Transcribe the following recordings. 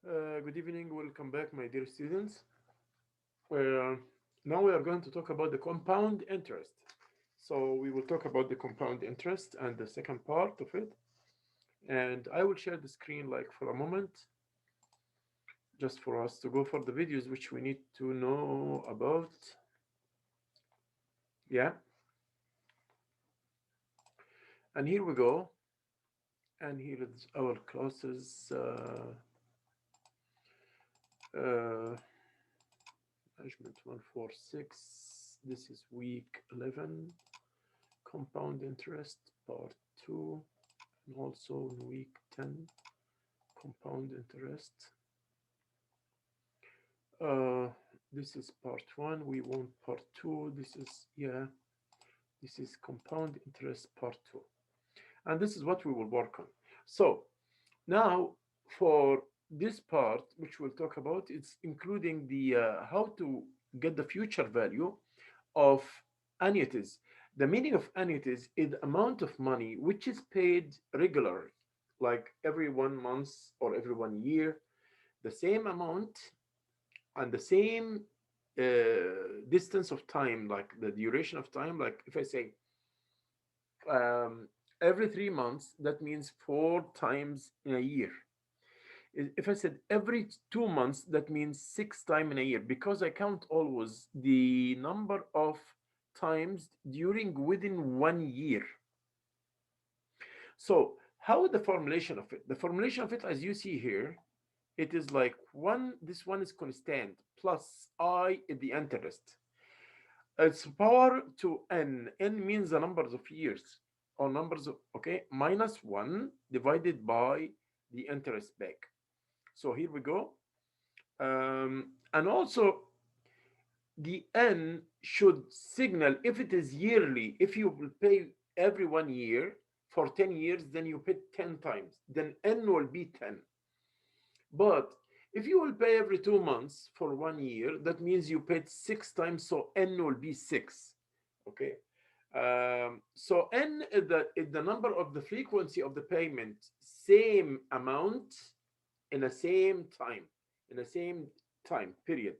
Good evening, welcome back, my dear students. Uh, Now we are going to talk about the compound interest. So we will talk about the compound interest and the second part of it. And I will share the screen like for a moment, just for us to go for the videos which we need to know about. Yeah, and here we go. And here is our classes. Uh, Management 146. This is week 11. Compound interest part 2, and also in week 10 compound interest. This is part 1, we want part 2. This is compound interest part 2, and this is what we will work on. So now for this part which we'll talk about, it's including the how to get the future value of annuities. The meaning of annuities is the amount of money which is paid regularly, like every 1 month or every 1 year, the same amount and the same distance of time, like the duration of time. Like if I say um, every 3 months, that means 4 times in a year. If I said every 2 months, that means 6 times in a year, because I count always the number of times during within 1 year. So how the formulation of it? The formulation of it, as you see here, it is like one, this one is constant plus I in the interest. It's power to n. N means the numbers of years or numbers of, okay, minus 1 divided by the interest back. So here we go. And also the n should signal if it is yearly. If you will pay every 1 year for 10 years, then you pay 10 times. Then n will be 10. But if you will pay every 2 months for 1 year, that means you paid 6 times, so n will be 6. Okay. So n is the number of the frequency of the payment, same amount in the same time, in the same time period.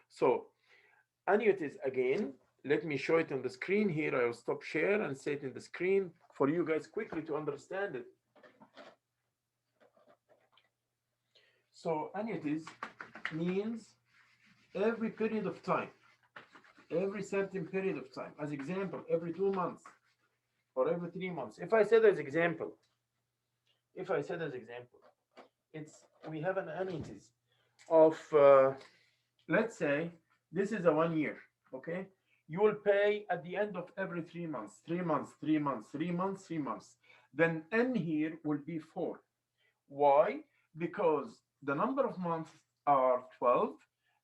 So annuities again, let me show it on the screen here. I will stop share and say it in the screen for you guys quickly to understand it. So annuities means every period of time, every certain period of time. As example, every 2 months or every 3 months. If I said as example, it's we have an annuities of let's say this is a 1 year. Okay, you will pay at the end of every 3 months, 3 months, 3 months, 3 months, 3 months. Then n here will be 4. Why? Because the number of months are 12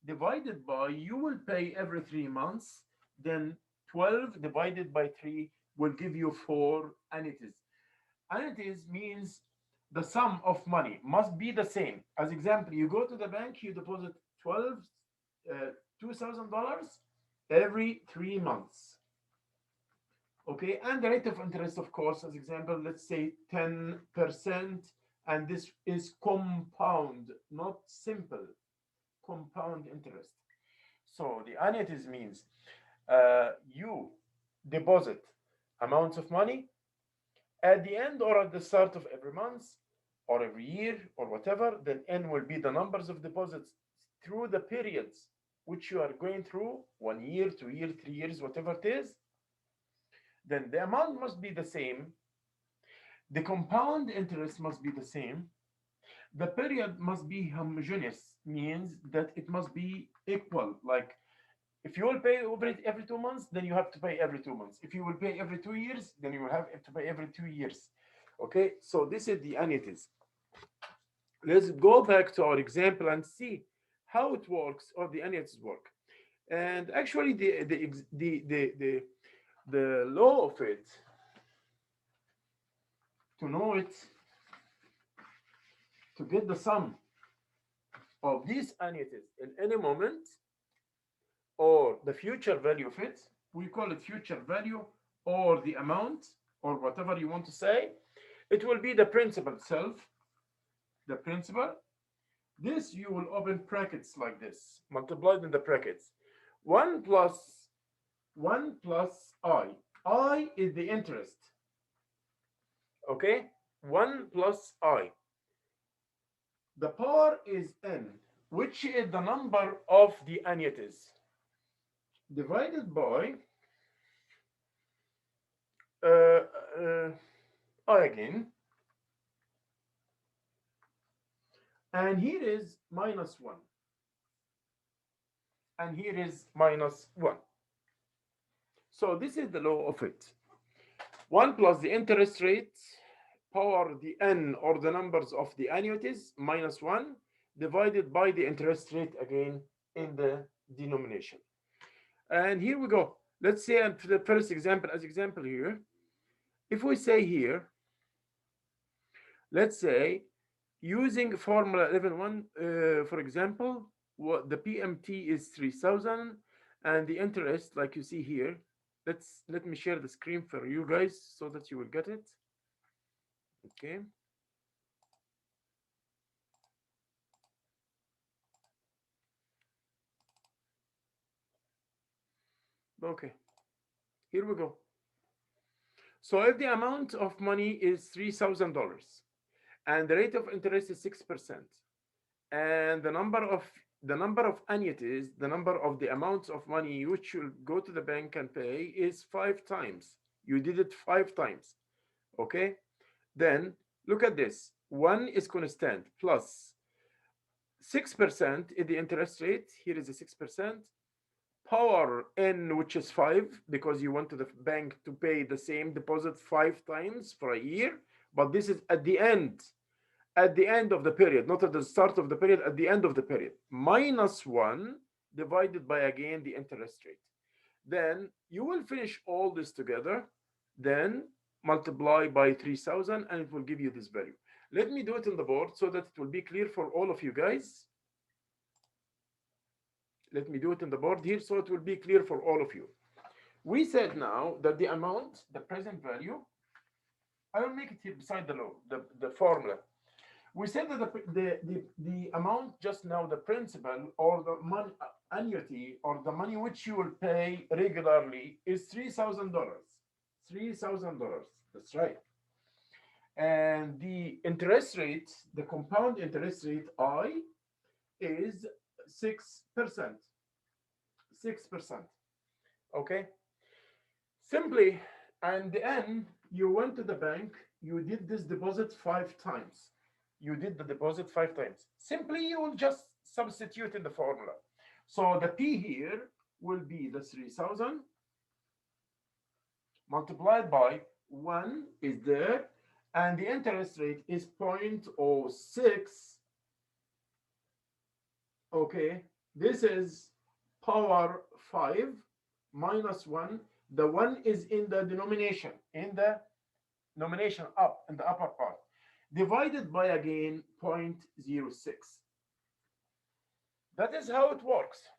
divided by, you will pay every 3 months, then 12 divided by 3 will give you 4 annuities. Annuities means the sum of money must be the same. As example, you go to the bank, you deposit 12 $2,000 every 3 months. Okay, and the rate of interest, of course, as example, let's say 10%, and this is compound, not simple, compound interest. So the annuities means you deposit amounts of money at the end or at the start of every month or every year or whatever. Then n will be the numbers of deposits through the periods which you are going through, 1 year, 2 years, 3 years, whatever it is. Then the amount must be the same. The compound interest must be the same. The period must be homogeneous, means that it must be equal. Like if you will pay every 2 months, then you have to pay every 2 months. If you will pay every 2 years, then you will have to pay every 2 years. Okay, so this is the annuities. Let's go back to our example and see how it works or the annuities work. And actually, the law of it, to know it, to get the sum of these annuities in any moment or the future value of it, we call it future value or the amount or whatever you want to say. It will be the principal itself, the principal This you will open brackets like this, multiplied in the brackets. 1 plus 1 plus I. I is the interest. Okay? 1 plus I. The power is n, which is the number of the annuities, divided by uh, uh, I again. And here is minus 1. And here is minus 1. So this is the law of it. 1 plus the interest rate, power the n or the numbers of the annuities, minus 1, divided by the interest rate again in the denomination. And here we go. Let's say for the first example, as example here, if we say here, let's say using formula 11.1, for example, what the PMT is 3,000 and the interest, like you see here, let me share the screen for you guys so that you will get it. Okay. Okay, here we go. So if the amount of money is $3,000 and the rate of interest is 6%, and the number of annuities, the number of the amounts of money which you'll go to the bank and pay is 5 times. You did it 5 times. Okay, then look at this. One is constant plus 6% is the interest rate. Here is the 6%. Power n, which is 5, because you want the bank to pay the same deposit 5 times for a year. But this is at the end of the period, not at the start of the period, at the end of the period. Minus 1 divided by again the interest rate. Then you will finish all this together, then multiply by 3,000 and it will give you this value. Let me do it on the board so that it will be clear for all of you guys. Let me do it on the board here so it will be clear for all of you. We said now that the amount, the present value, I will make it here beside the law, the formula. We said that the amount just now, the principal or the money, annuity or the money which you will pay regularly is $3,000. $3,000. That's right. And the interest rate, the compound interest rate I is 6%. 6%. Okay. Simply, and then you went to the bank, you did this deposit 5 times. You did the deposit 5 times. Simply, you will just substitute in the formula. So the P here will be the 3,000 multiplied by 1 is there, and the interest rate is 0.06. Okay, this is power 5 minus 1. The 1 is in the denomination, up in the upper part, divided by again 0.06. That is how it works.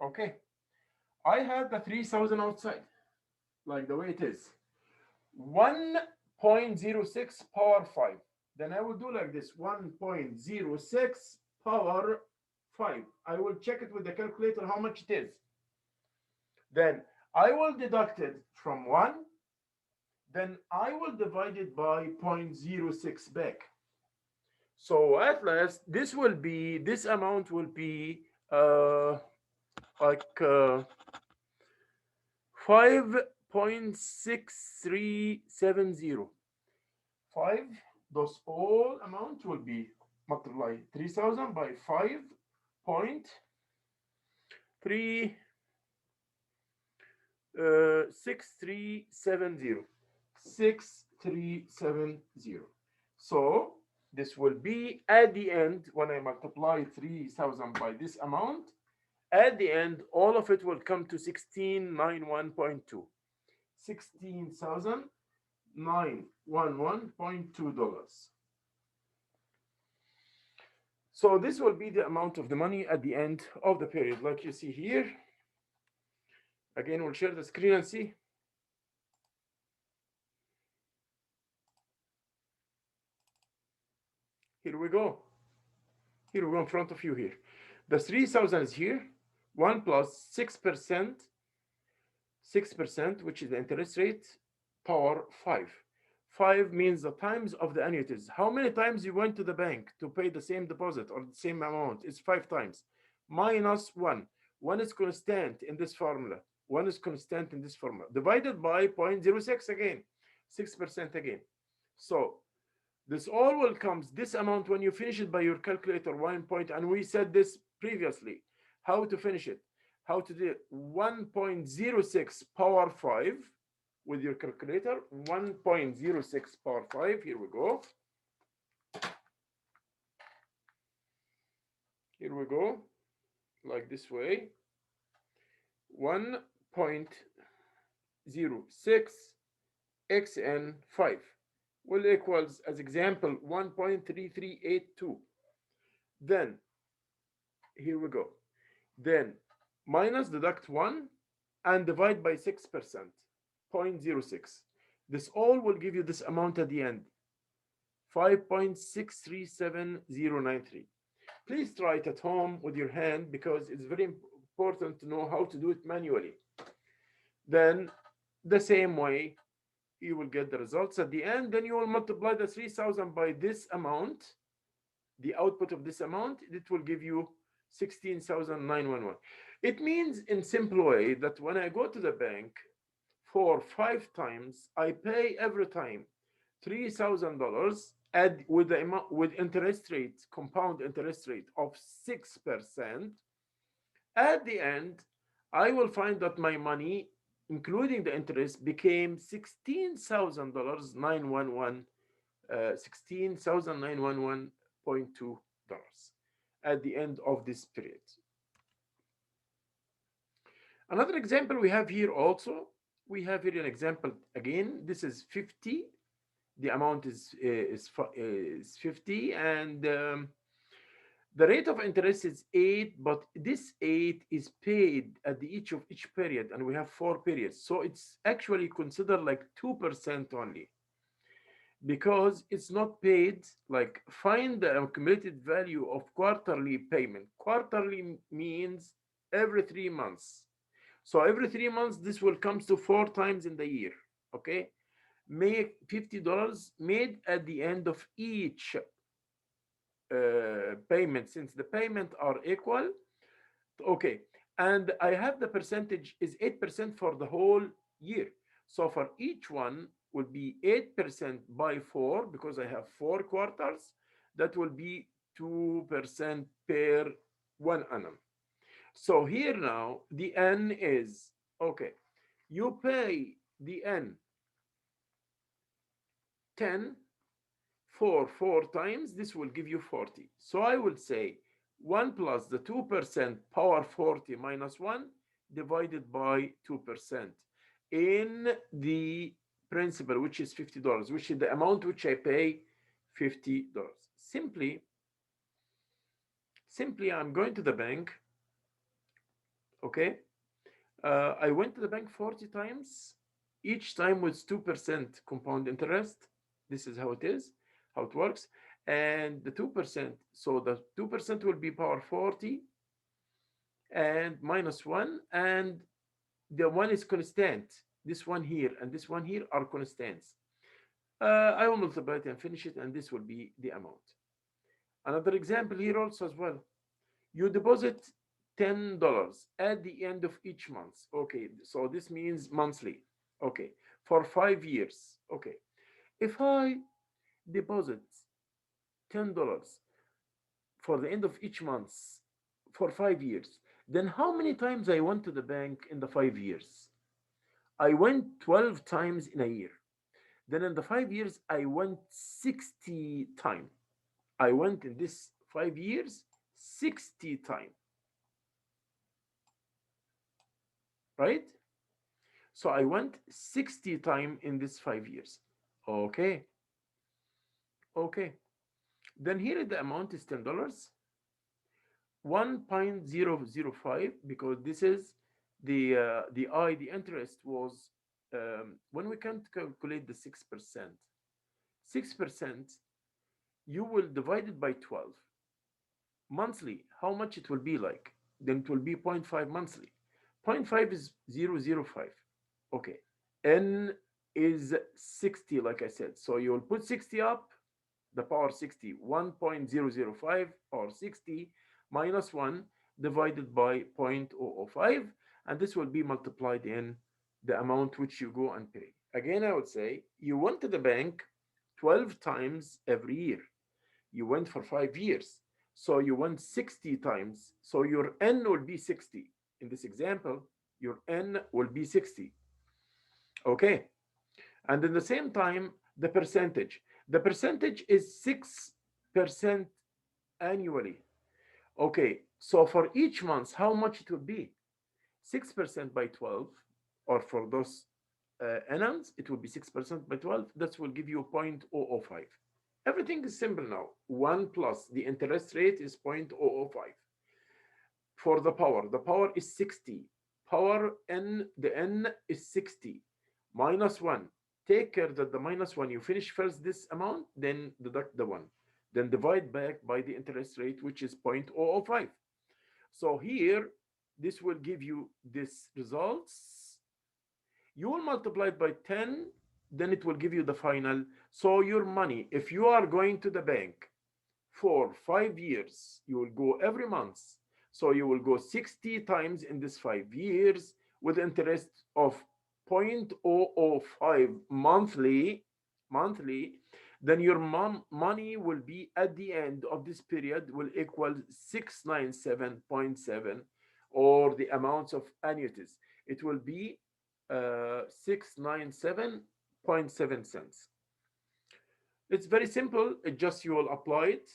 Okay, I have the 3,000 outside, like the way it is. 1.06 power 5. Then I will do like this, 1.06 power 5. I will check it with the calculator how much it is. Then I will deduct it from 1. Then I will divide it by 0.06 back. So at last, this amount will be like 5.6370. 5, those all amount will be multiply 3,000 by 5.6370. 6370. So this will be at the end, when I multiply 3,000 by this amount, at the end, all of it will come to 1691.2. $16,911.2. So this will be the amount of the money at the end of the period, like you see here. Again, we'll share the screen and see. Here we go. Here we go in front of you here. The 3,000 is here. 1 plus 6%, 6%, which is the interest rate, power 5. 5 means the times of the annuities. How many times you went to the bank to pay the same deposit or the same amount? It's 5 times. Minus 1. 1 is constant in this formula. 1 is constant in this formula. Divided by 0.06 again. 6% again. So this all will comes, this amount, when you finish it by your calculator, 1 point, and we said this previously, how to finish it, how to do it, 1.06 power 5 with your calculator, 1.06 power 5, here we go. Here we go, like this way, 1.06 xn 5 will equals, as example, 1.3382. Then here we go. Then minus, deduct 1 and divide by 6%, 0.06. This all will give you this amount at the end, 5.637093. Please try it at home with your hand because it's very important to know how to do it manually. Then the same way you will get the results at the end. Then you will multiply the 3,000 by this amount, the output of this amount. It will give you 16,911. It means in simple way that when I go to the bank for 5 times, I pay every time $3,000 with the amount, with interest rate, compound interest rate of 6%. At the end, I will find that my money, including the interest, became $16,911, $16,911.2 at the end of this period. Another example we have here also, we have here an example again. This is 50. The amount is 50, and the rate of interest is 8, but this 8 is paid at the each of each period, and we have 4 periods. So it's actually considered like 2% only, because it's not paid. Like, find the accumulated value of quarterly payment. Quarterly means every 3 months. So every 3 months, this will come to 4 times in the year. Okay, make $50 made at the end of each payment, since the payment are equal. Okay, and I have the percentage is 8% for the whole year. So for each one will be 8% by 4, because I have 4 quarters. That will be 2% per 1 annum. So here now the N is, okay, you pay the N 10 for 4 times, this will give you 40. So I will say 1 plus the 2% power 40 minus 1 divided by 2% in the principal, which is $50, which is the amount which I pay, $50. Simply I'm going to the bank. Okay, I went to the bank 40 times, each time with 2% compound interest. This is how it is, how it works. And the 2%, so the 2% will be power 40 and minus 1, and the 1 is constant. This one here and this one here are constants. I will multiply it and finish it, and this will be the amount. Another example here also as well. You deposit $10 at the end of each month. Okay, so this means monthly. Okay, for 5 years. Okay, if I deposit $10 for the end of each month for 5 years, then how many times I went to the bank in the 5 years? I went 12 times in a year. Then in the 5 years, I went 60 times. I went in this 5 years 60 times. Right? So I went 60 times in this 5 years. Okay. Okay. Then here the amount is $10. 1.005, because this is the interest was, when we can calculate the 6%, 6%, you will divide it by 12 monthly, how much it will be like? Then it will be zero point 0.5 monthly. Zero point 0.5 is 0.005. Okay. N is 60, like I said. So you will put 60 up, the power 60, 1.005 or 60 minus 1 divided by 0.005, and this will be multiplied in the amount which you go and pay. Again, I would say you went to the bank 12 times every year. You went for 5 years. So you went 60 times. So your N will be 60. In this example, your N will be 60. Okay. And in the same time, the percentage. The percentage is 6% annually. Okay. So for each month, how much it would be? 6% by 12, or for those annums, it will be 6% by 12. That will give you 0.005. Everything is simple now. 1 plus the interest rate is 0.005. For the power is 60. Power n, the n is 60. Minus 1. Take care that the minus 1, you finish first this amount, then deduct the 1. Then divide back by the interest rate, which is 0.005. So here, this will give you this results. You will multiply it by 10, then it will give you the final. So your money, if you are going to the bank for 5 years, you will go every month. So you will go 60 times in this 5 years with interest of 0.005 monthly. Then your money will be at the end of this period will equal 697.7, or the amounts of annuities. It will be 697.7 cents. It's very simple. It just you will apply it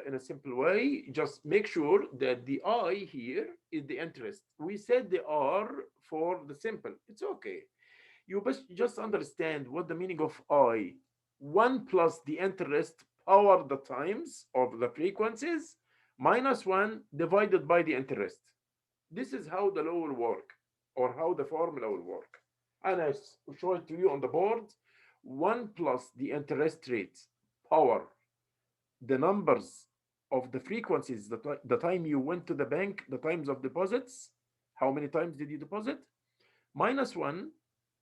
in a simple way. Just make sure that the I here is the interest. We said the R for the simple. It's okay. You must just understand what the meaning of I. 1 plus the interest power the times of the frequencies minus 1 divided by the interest. This is how the law will work, or how the formula will work. And I show it to you on the board. 1 plus the interest rate power the numbers of the frequencies, the time you went to the bank, the times of deposits, how many times did you deposit, minus 1,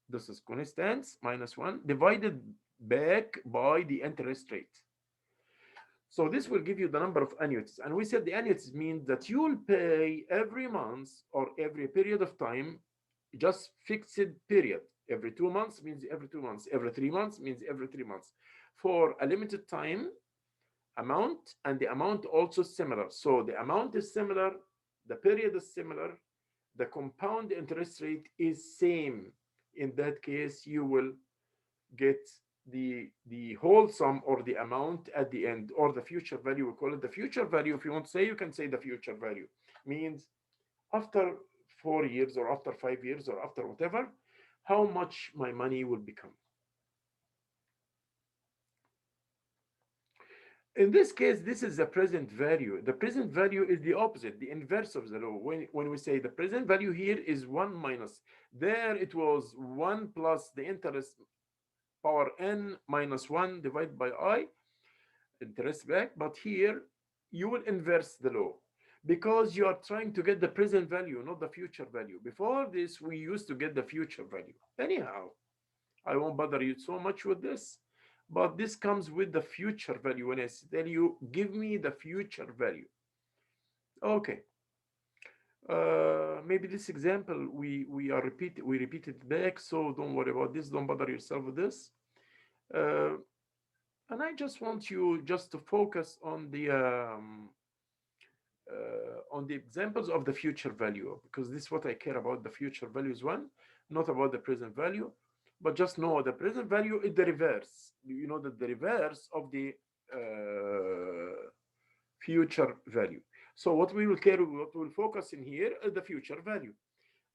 this is constants, minus 1 divided back by the interest rate. So this will give you the number of annuities. And we said the annuities mean that you will pay every month or every period of time, just fixed period. Every 2 months means every 2 months. Every 3 months means every 3 months. For a limited time amount, and the amount also similar. So the amount is similar, the period is similar, the compound interest rate is same. In that case, you will get the whole sum, or the amount at the end, or the future value. We call it the future value. If you want to say, you can say the future value means after 4 years or after 5 years or after whatever, how much my money will become. In this case, this is the present value. The present value is the opposite, the inverse of the law. When we say the present value here is 1 minus, there it was 1 plus the interest power n minus 1 divided by I, interest back. But here you will inverse the law, because you are trying to get the present value, not the future value. Before this, we used to get the future value. Anyhow, I won't bother you so much with this, but this comes with the future value. When I tell you, give me the future value. Okay. Maybe this example we repeated back, so don't worry about this. Don't bother yourself with this. Uh, and I just want you just to focus on the examples of the future value, because this is what I care about. The future value is one, not about the present value. But just know the present value is the reverse. You know that the reverse of the future value. So what we'll focus in here is the future value.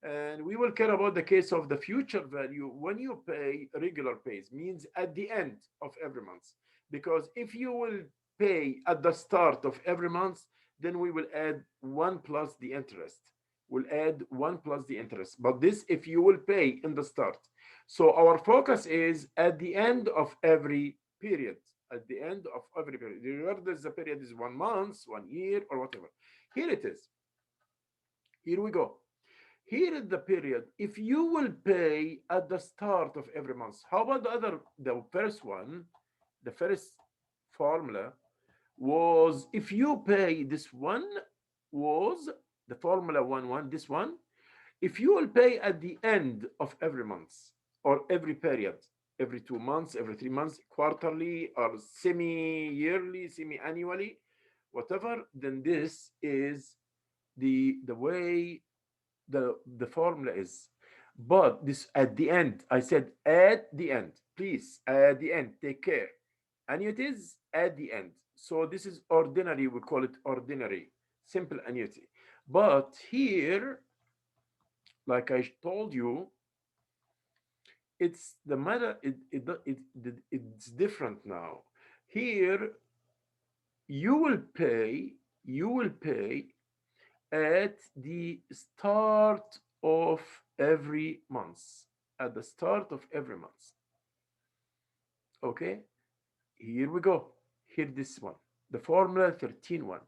And we will care about the case of the future value when you pay regular pays, means at the end of every month. Because if you will pay at the start of every month, then we will add 1 plus the interest. We'll add 1 plus the interest. But this, if you will pay in the start. So our focus is at the end of every period. at the end of every period, regardless the period is 1 month, 1 year, or whatever. Here it is. Here we go. Here is the period. If you will pay at the start of every month, how about the first one? The first formula was if you pay this one was the formula 1 1, this one. If you will pay at the end of every month or every period, every 2 months, every 3 months, quarterly or semi-yearly, semi-annually, whatever, then this is the way the formula is. But this at the end, I said at the end, please, at the end, take care. Annuities at the end. So this is ordinary, we call it ordinary, simple annuity. But here, like I told you, it's the matter, it's different now. Here, you will pay at the start of every month. At the start of every month. Okay, here we go. Here, this one, the formula 13.1.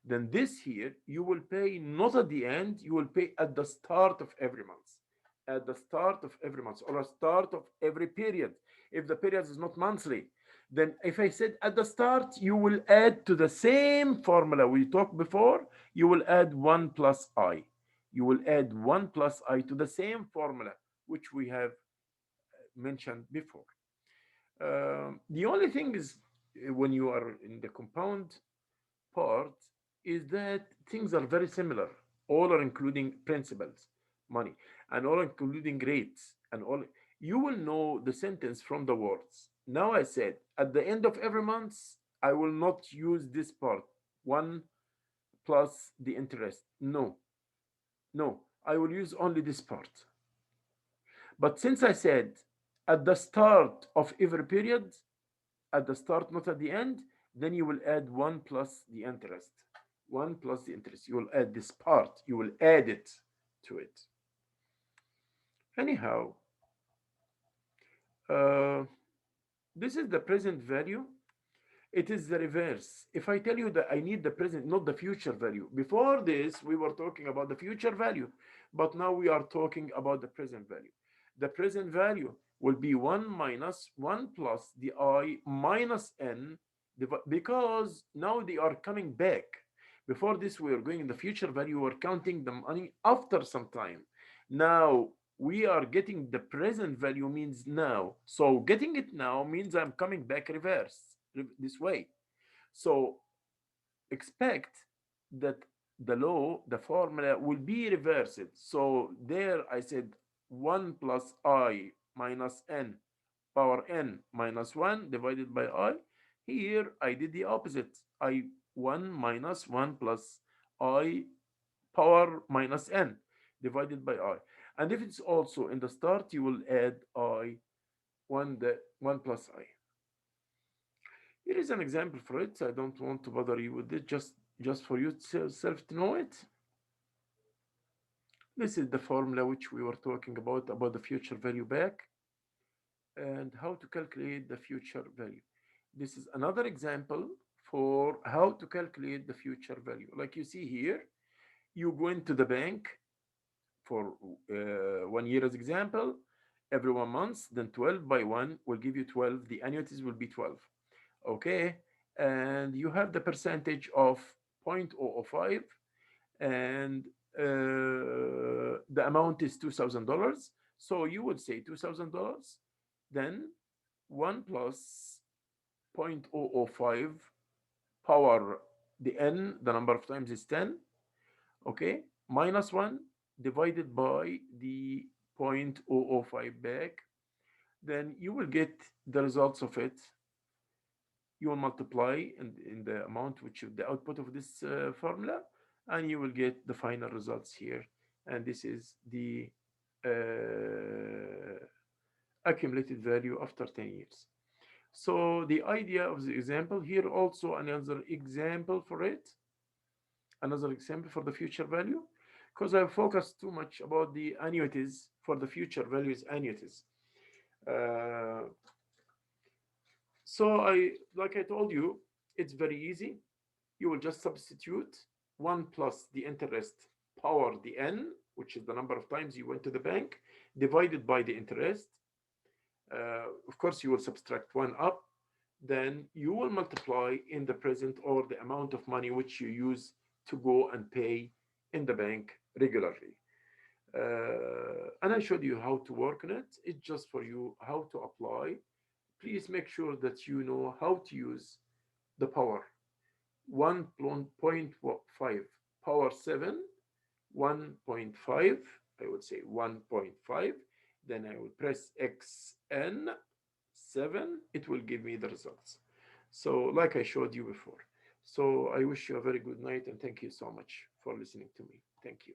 Then this here, you will pay not at the end, you will pay at the start of every month. At the start of every month or a start of every period. If the period is not monthly, then if I said at the start, you will add to the same formula we talked before, you will add 1 plus I. You will add 1 plus I to the same formula which we have mentioned before. The only thing is when you are in the compound part is that things are very similar. All are including principles, money, and all including rates, and all. You will know the sentence from the words. Now I said at the end of every month, I will not use this part, one plus the interest. No, no, I will use only this part. But since I said at the start of every period, at the start, not at the end, then you will add 1 plus the interest. 1 plus the interest. You will add this part. You will add it to it. Anyhow, uh, this is the present value. It is the reverse. If I tell you that I need the present, not the future value. Before this, we were talking about the future value, but now we are talking about the present value. The present value will be 1 minus 1 plus the I minus n, because now they are coming back. Before this, we were going in the future value, we were counting the money after some time. Now we are getting the present value means now. So getting it now means I'm coming back reverse this way. So expect that the law, the formula will be reversed. So there I said 1 plus I minus n power n minus 1 divided by I. Here I did the opposite. I 1 minus 1 plus I power minus n divided by I. And if it's also in the start, you will add I 1 plus I. Here is an example for it. I don't want to bother you with it, just for you self to know it. This is the formula which we were talking about the future value back and how to calculate the future value. This is another example for how to calculate the future value. Like you see here, you go into the bank for 1 year as example, every 1 month, then 12 by 1 will give you 12. The annuities will be 12. Okay, and you have the percentage of 0.005, and the amount is $2,000. So you would say $2,000, then 1 plus 0.005 power the n, the number of times is 10, okay, minus 1 divided by the 0.005 back, then you will get the results of it. You will multiply in the amount which is the output of this formula, and you will get the final results here. And this is the accumulated value after 10 years. So the idea of the example here, also another example for it, another example for the future value, because I focused too much about the annuities. For the future values annuities. So like I told you, it's very easy. You will just substitute 1 plus the interest power the n, which is the number of times you went to the bank, divided by the interest. Of course, you will subtract 1 up. Then you will multiply in the present or the amount of money which you use to go and pay in the bank regularly. And I showed you how to work on it. It's just for you how to apply. Please make sure that you know how to use the power. 1.5 power 7, 1.5, I would say 1.5. Then I will press xn 7. It will give me the results. So like I showed you before. So I wish you a very good night and thank you so much for listening to me. Thank you.